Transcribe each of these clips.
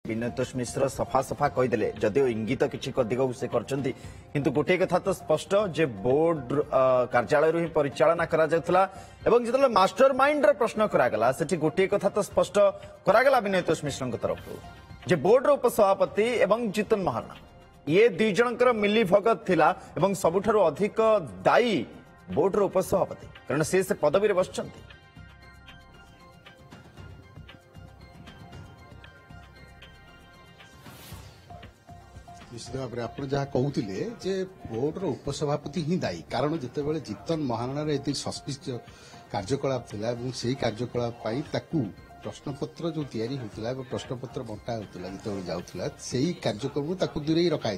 विनोतोष मिश्र सफा सफा कहीदे जदिव इंगित किसी दिग से किंतु गोटे कथा तो स्पष्ट जे बोर्ड कार्यालय ही परिचालना करा जो मास्टर माइंड प्रश्न करागला से गोटे कथा तो स्पष्ट करागला विनोतोष मिश्र तरफ जे बोर्ड उपसभापति एवं जितन महाराणा ये दुई जनकर मिली भगत थिला एवं सबुठारु अधिक दायी बोर्ड उपसभापति कारण से पदवी बस निश्चित भाव में आप जहाँ कहते बोर्डर उपसभापति ही दायी कारण जिते जितन महाराणार ये सस्पिशियस कार्यकलाप थिला से कार्यकलाप प्रश्नपत्र जो तैयारी होता प्रश्नपत्र बंटा होता जो जाऊला से ही कार्यक्रम दूरे रखाई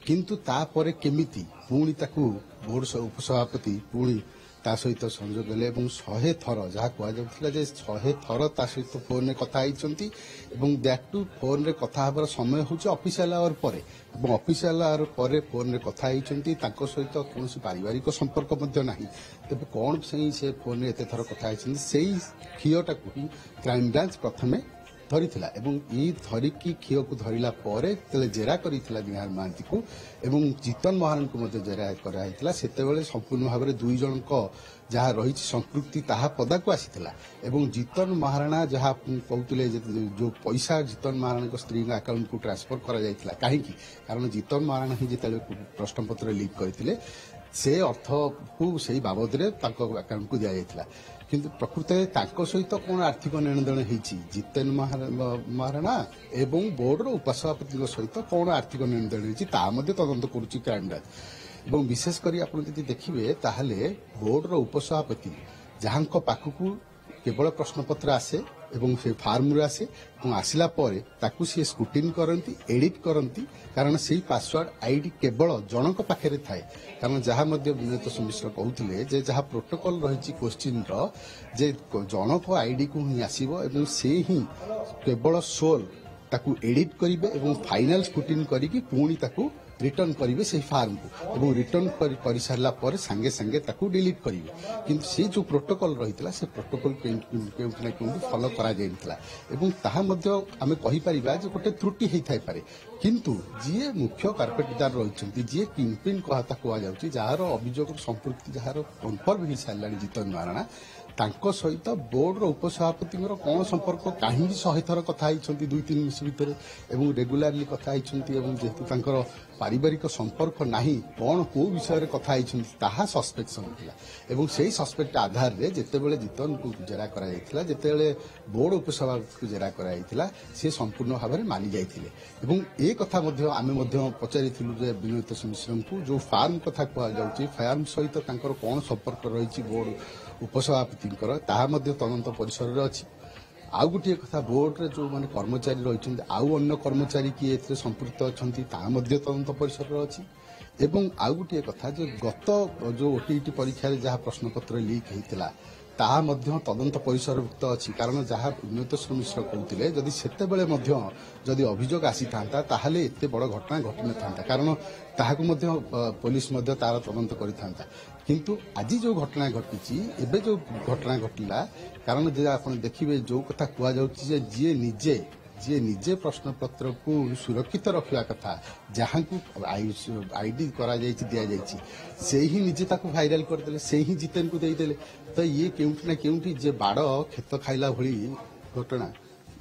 किंतु तापर केमिति पुणी बोर्ड उपसभापति पुणी ता सहित संजोग हेले 100 थर जहाँ कहला 100 थर ता सहित फोन में कथा दैट टू फोन रे कथा हबार समय हूँ ऑफिशियल आवर पर ऑफिशियल आवर पर फोन रे कथा सहित कौन पारिवारिक संपर्क नहीं तेज कौन से फोन में एत थर कथा से खीयटा ही क्राइम ब्रांच प्रथमे धरी धरिकी खीय को धरला जेरा कर निहार महांती को एवं जितन महाराण को जेरा कराइला से संपूर्ण भाव में दुई जन जहाँ रही संपृक्ति ताहा पदा को आसीला एवं जितन महाराणा जहाँ कहते जो पैसा जितन महाराणा स्त्री अकाउंट को ट्रांसफर कर कहीं कारण जितन महाराणा ही जो प्रश्नपत्र लीक करते से अर्थ को सही बाबद अकाउंट को दि जाता किंतु प्रकृत सहित कौन आर्थिक लेनदेन होती जितेन महाराणा एवं बोर्डर उपसभापति सहित कौन आर्थिक लेनदेन होती तदंत करुच्ची क्राइम ब्रांच एवं विशेषकर आप देखिए ताहले बोर्डर उपसभापति जहाँ पाखक केवल प्रश्नपत्र आसे एवं से फार्म आसे आसला ताकू सी स्क्रूटिन करती एडिट करती कारण से पासवर्ड आईडी केवल जनक पाखे थाए कारण जहाँ विनोतोष मिश्र कहते जहाँ प्रोटोकॉल रही क्वेश्चन जे जनक आईडी को ही आसो से ही केवल सोल ताकू एडिट करेंगे फाइनाल स्क्रूटिन करके पुणी ताकू रिटर्न करेंगे से फार्म को रिटर्न कर सारा पर सांगे सांगे ताकू डिलीट करेंगे किंतु से जो प्रोटोकॉल रही से प्रोटोकॉल क्यों फॉलो करा आम कहीपर गोटे त्रुटि होता है किंतु जी मुख्य कार्पेटदार रही जी किंगपिन कहता कहुच्छी जार अभियोग संपृक्ति जार कन्फर्म हो सारा जितन महाराणा तांको सहित बोर्ड उपसभापति कौन संपर्क कहीं 100 थर कथा 2-3 मास भितर रेगुलारली कथा जेहेतु पारिवारिक संपर्क नहीं कौन को विषय कथा सस्पेक्शन था से सस्पेक्ट आधार में जितेबाला जितन को जेरा करते बोर्ड उपसभापति को जेरा कराइला सी संपूर्ण भाव में मानि जाते ये कथा आम पचारि विनोतोष मिश्र को जो फार्म कथा कहुच्छी फार्म सहित कौन संपर्क रही बोर्ड उपसभापति तदंत परिसर अच्छी आउ गोटे कथा बोर्ड रे जो माने कर्मचारी रही आउ अन्य कर्मचारी किए संपृक्त अच्छा तदंत परिसर अच्छी एवं आउ गोटे कथा जो गत जो ओटीईटी परीक्षा जहाँ प्रश्नपत्र लीक होता ताहा तदंत परिसरभुक्त अच्छी कारण जहाँ विनोतोष मिश्र कहते जदि सेतेबेले जदि अभियोग आसी था ताहले एते बड़ घटना घटी न था कारण ताहाकु पुलिस तार तदंत करता किंतु आज जो घटना घटी एबे जो घटना घटला कारण जे आप देखिए जो कथा कहुच्छी जी निजे प्रश्नपत्र को सुरक्षित रखा कथा जहाँ को आईडी करा दि जाए से ही निजे ताको भाइराल करदे से ही जितेन को देदेले तो ये केउठी ना केउठी जे बाड़ खेत खाइला भली घटना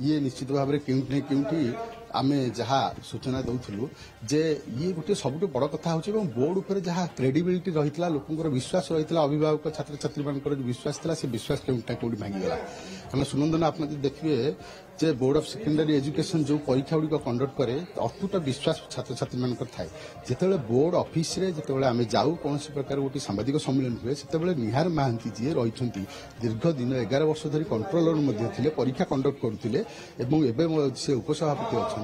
ये निश्चित भाव में केउठी ना केउठी आमे जहाँ सूचना दौलु जे ये गोटे सब बड़ कथा हो बोर्ड उपर जहाँ क्रेडिबिलिटी रही लोकर विश्वास रही अभिभावक छात्र छात्री मान विश्वास था से विश्वास केउटा कौटी भांगीगला कारण सुनंदन आप देखिए जे बोर्ड ऑफ सेकेंडरी एजुकेशन जो परीक्षा गुड़िक कंडक्ट करे अतुट विश्वास छात्र छात्री मान थाए जिते बोर्ड ऑफिस रे जिते आम जाऊ कौन प्रकार गोटे सांबादिक सम्मेलन हुए से निहार महांती जी रही दीर्घ दिन 11 वर्ष धरी कंट्रोलर परीक्षा कंडक्ट करते से उपसभापति अच्छा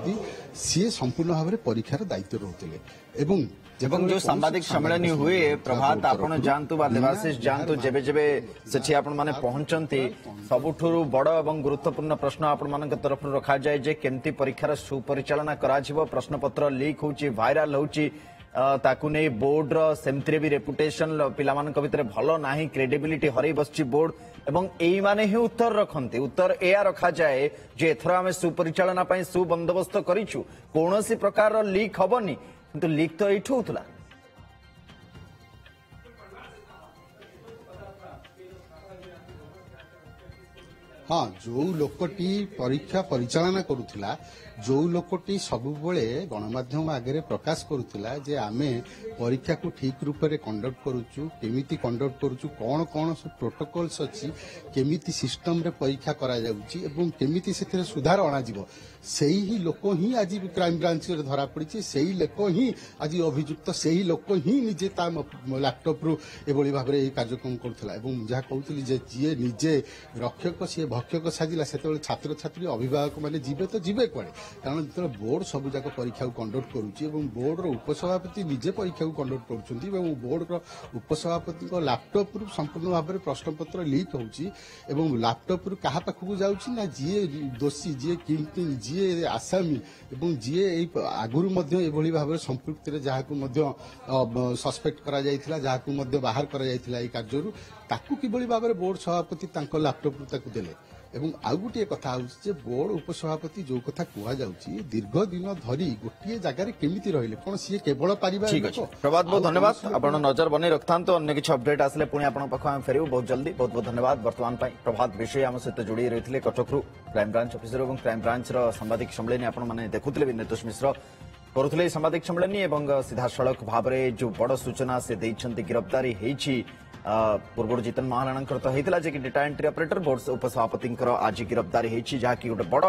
सी संपूर्ण भाव में परीक्षार दायित्व रोते एवं जो सांबादिक सम्मेलन हुए प्रभात आपण जानतु बा देवाशीष जानतु जेबे जेबे सेठी आपण माने पहुंचंती सबुठुरु बड़ एवं गुरुत्वपूर्ण प्रश्न आपण मानक तरफ रखा जाए जे केमती परीक्षार सुपरिचालना करा जिवो प्रश्नपत्र लीक होची वायरल होची ताकू नहीं बोर्ड सेमती भी रेपुटेशन पिला भितर भल ना क्रेडिबिलिटी हरई बस बोर्ड एवं यही माने ही उत्तर रखते उत्तर या रखा जाए जे एथर आम सुपरिचालना सुबंदोबस्त करूँ कौन प्रकार लीक हेनी किंतु लीक तो यू होता हाँ जो लोकटी परीक्षा परिचालना करुला जो लोकटी सबुबले गणमाध्यम आगे प्रकाश करुला जे आमे परीक्षा को ठीक रूप से कंडक्ट करुचु केमिति कंडक्ट करुचु कौन कौन सब प्रोटोकॉल्स अच्छी केमिति सिस्टम रे परीक्षा करा जाउची एवं केमिति सेथिरे सुधार अणा जीवो सेही ही लोक ही आज क्राइम ब्रांच रे धरा पड़ी सेही लोक ही आज अभियुक्त सेही लोक ही निजे ता लैपटॉप रु एभली भाव में कार्यक्रम करुला एवं जहाँ कहूली जे जी निजे रक्षक सी भक्षक साजिला से छात्र छात्री अभिभावक मैंने जीवे तो जीवे कड़े कारण जो बोर्ड सब जाक परीक्षा को कंडक्ट करुच्ची बोर्ड उपसभापति निजे परीक्षा को कंडक्ट करुँच बोर्ड उपसभापति लैपटॉप रु संपूर्ण भाव में प्रश्नपत्र लीक होची लैपटॉप रु कहा पाखक जाऊँगी ना जी दोषी जी किंग जी आसामी एवं जी आगुरी एभली भाव में संपृक्ति जहाँ सस्पेक्ट करा जहाँ बाहर करा कार्य ताकू किभली भाव में बोर्ड सभापति लैपटॉप ताकू देले एवं आउ गोटे कथा जे बोर्ड उपसभापति जो कथा कह दीर्घ दिन धरी गोटे जगार केमिति रहिले कौन सी केवल पारिवारिक प्रभात बहुत धन्यवाद आपण नजर बने रखता अन्य किसी अपडेट आसले पुणी आपण पाखु फेरु बहुत जल्दी बहुत बहुत धन्यवाद वर्तमान प्रभात विषय आम सहित जोड़ी रही कटकरू क्राइम ब्रांच ऑफिसर और क्राइम ब्रांच सांबादिक सम्मेलन आपण मैंने देखुले भी नितोष मिश्र करुले सांबादिक सम्मेलन एवं सीधा सड़क भाव में जो बड़ सूचना से देइछंती गिरफ्तारी होईछि पूर्व जितन महाराणा तो होता है कि डेटा एंट्री ऑपरेटर बोर्ड उपसभापति आज गिरफ्तारी होती जहाँकि गोटे बड़